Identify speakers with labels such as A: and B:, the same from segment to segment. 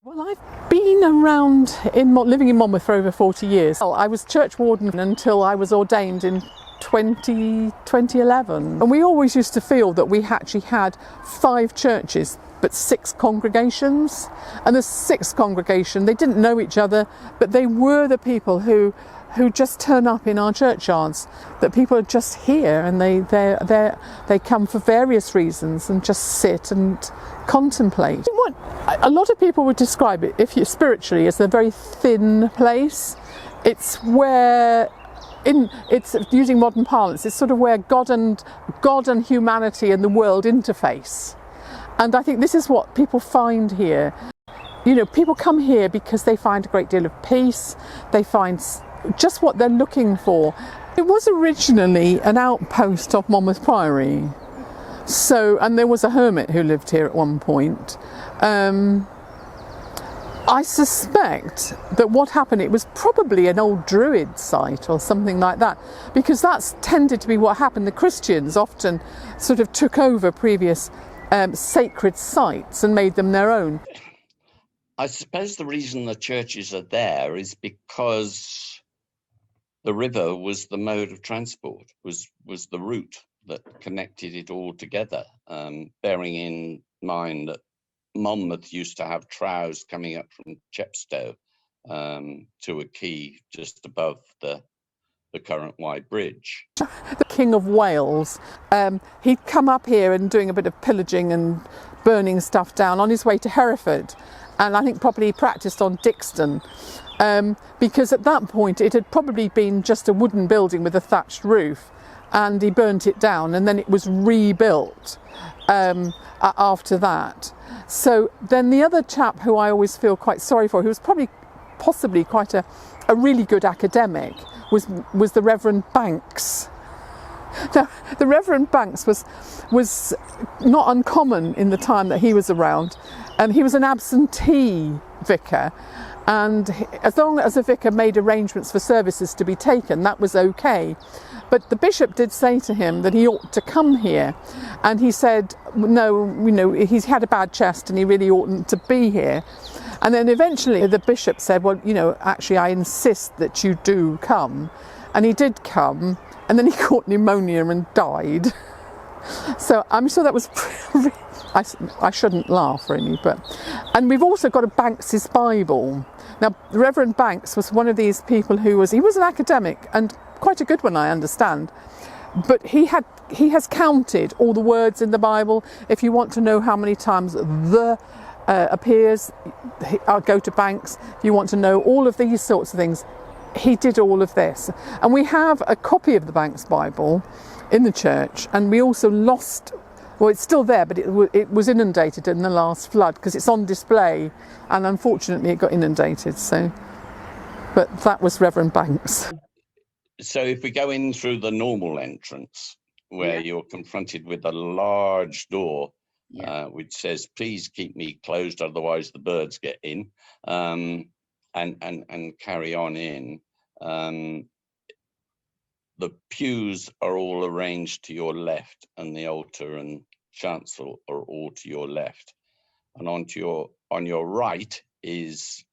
A: Well, I've been around living in Monmouth for over 40 years. Well, I was church warden until I was ordained in 2011. And we always used to feel that we actually had 5 churches but 6 congregations. And the 6th congregation, they didn't know each other, but they were the people who just turn up in our churchyards, that people are just here and they come for various reasons and just sit and contemplate. What a lot of people would describe it, if you spiritually, as a very thin place. It's where, it's using modern parlance, it's sort of where God and humanity and the world interface. And I think this is what people find here. You know, people come here because they find a great deal of peace, they find just what they're looking for. It was originally an outpost of Monmouth Priory. So, and there was a hermit who lived here at one point. I suspect that what happened, it was probably an old Druid site or something like that, because that's tended to be what happened. The Christians often sort of took over previous sacred sites and made them their own.
B: I suppose the reason the churches are there is because the river was the mode of transport, was the route that connected it all together, bearing in mind that Monmouth used to have trows coming up from Chepstow to a quay just above the current Wye Bridge.
A: The King of Wales, he'd come up here and doing a bit of pillaging and burning stuff down on his way to Hereford, and I think probably practiced on Dixton, because at that point it had probably been just a wooden building with a thatched roof, and he burnt it down and then it was rebuilt after that. So then the other chap who I always feel quite sorry for, who was possibly quite a really good academic, was the Reverend Banks. Now, the Reverend Banks was not uncommon in the time that he was around. He was an absentee vicar, and as long as a vicar made arrangements for services to be taken, that was okay. But the bishop did say to him that he ought to come here, and he said, no, you know, he's had a bad chest and he really oughtn't to be here. And then eventually the bishop said, well, you know, actually I insist that you do come. And he did come, and then he caught pneumonia and died. So I'm sure that was, I shouldn't laugh really, but, and we've also got a Banks's Bible. Now, Reverend Banks was one of these people he was an academic, and quite a good one, I understand. But he has counted all the words in the Bible. If you want to know how many times the appears, I'll go to Banks. If you want to know all of these sorts of things, he did all of this. And we have a copy of the Banks Bible in the church, and we also lost, well, it's still there, but it was inundated in the last flood because it's on display, and unfortunately it got inundated. So, but that was Reverend Banks.
B: So if we go in through the normal entrance, where you're confronted with a large door, which says, please keep me closed, otherwise the birds get in, and carry on in. The pews are all arranged to your left, and the altar and chancel are all to your left. And on your right is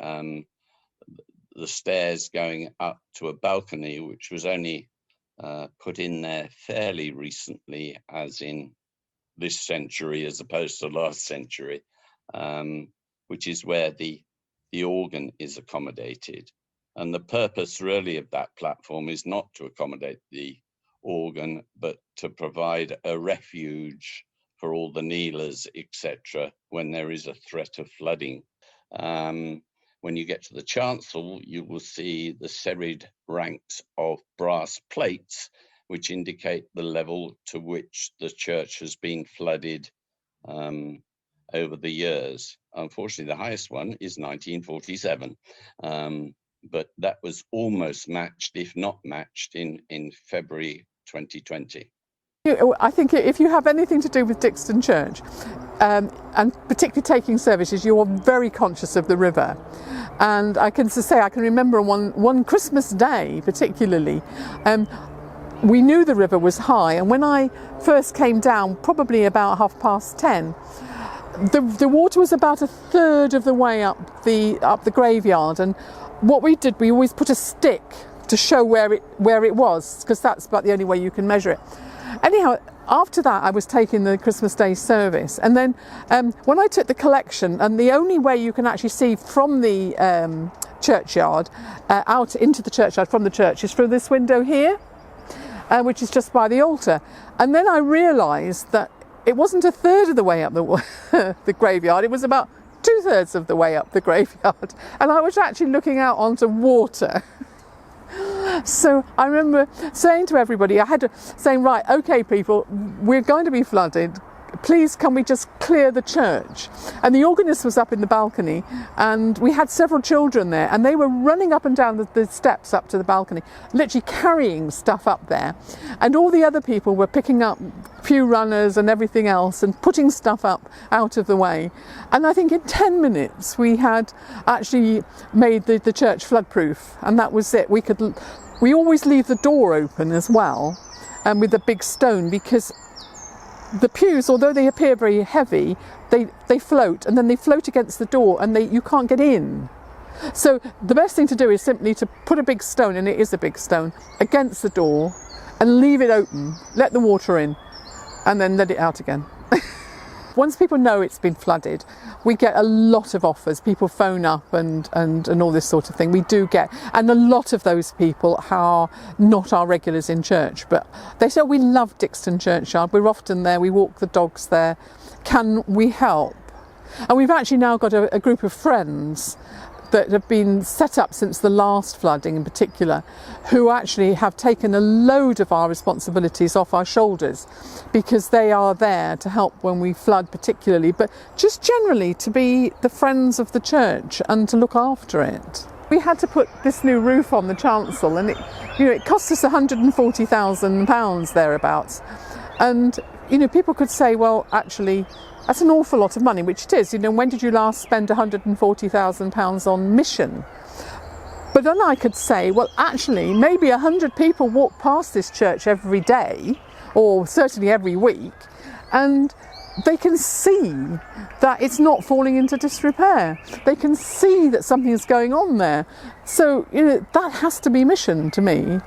B: the stairs going up to a balcony, which was only put in there fairly recently, as in this century as opposed to last century, which is where the organ is accommodated. And the purpose really of that platform is not to accommodate the organ, but to provide a refuge for all the kneelers, etc., when there is a threat of flooding. When you get to the chancel, you will see the serried ranks of brass plates, which indicate the level to which the church has been flooded over the years. Unfortunately, the highest one is 1947. But that was almost matched, if not matched, in February 2020.
A: I think if you have anything to do with Dixton Church, and particularly taking services, you are very conscious of the river. And I can remember one Christmas day particularly, we knew the river was high, and when I first came down, probably about 10:30, the water was about a third of the way up the graveyard, and what we did, we always put a stick to show where it was, because that's about the only way you can measure it. Anyhow, after that I was taking the Christmas Day service, and then when I took the collection, and the only way you can actually see from the churchyard out into the churchyard from the church is through this window here, which is just by the altar. And then I realised that it wasn't a third of the way up the graveyard, it was about 2/3 of the way up the graveyard, and I was actually looking out onto water. So I remember saying to everybody, saying, right, okay people, we're going to be flooded, please can we just clear the church? And the organist was up in the balcony, and we had several children there, and they were running up and down the steps up to the balcony, literally carrying stuff up there, and all the other people were picking up pew runners and everything else and putting stuff up out of the way. And I think in 10 minutes we had actually made the church flood-proof, and that was it. We always leave the door open as well, and with a big stone, because the pews, although they appear very heavy, they float, and then they float against the door, and you can't get in. So the best thing to do is simply to put a big stone, and it is a big stone, against the door, and leave it open, let the water in, and then let it out again. Once people know it's been flooded, we get a lot of offers. People phone up and all this sort of thing. We do get, and a lot of those people are not our regulars in church, but they say, oh, we love Dixton Churchyard, we're often there, we walk the dogs there, can we help? And we've actually now got a group of friends that have been set up since the last flooding in particular, who actually have taken a load of our responsibilities off our shoulders, because they are there to help when we flood particularly, but just generally to be the friends of the church and to look after it. We had to put this new roof on the chancel, and it cost us £140,000 thereabouts. And people could say, well, actually that's an awful lot of money, which it is. When did you last spend £140,000 on mission? But then I could say, well, actually, maybe 100 people walk past this church every day, or certainly every week, and they can see that it's not falling into disrepair. They can see that something is going on there. So, that has to be mission to me.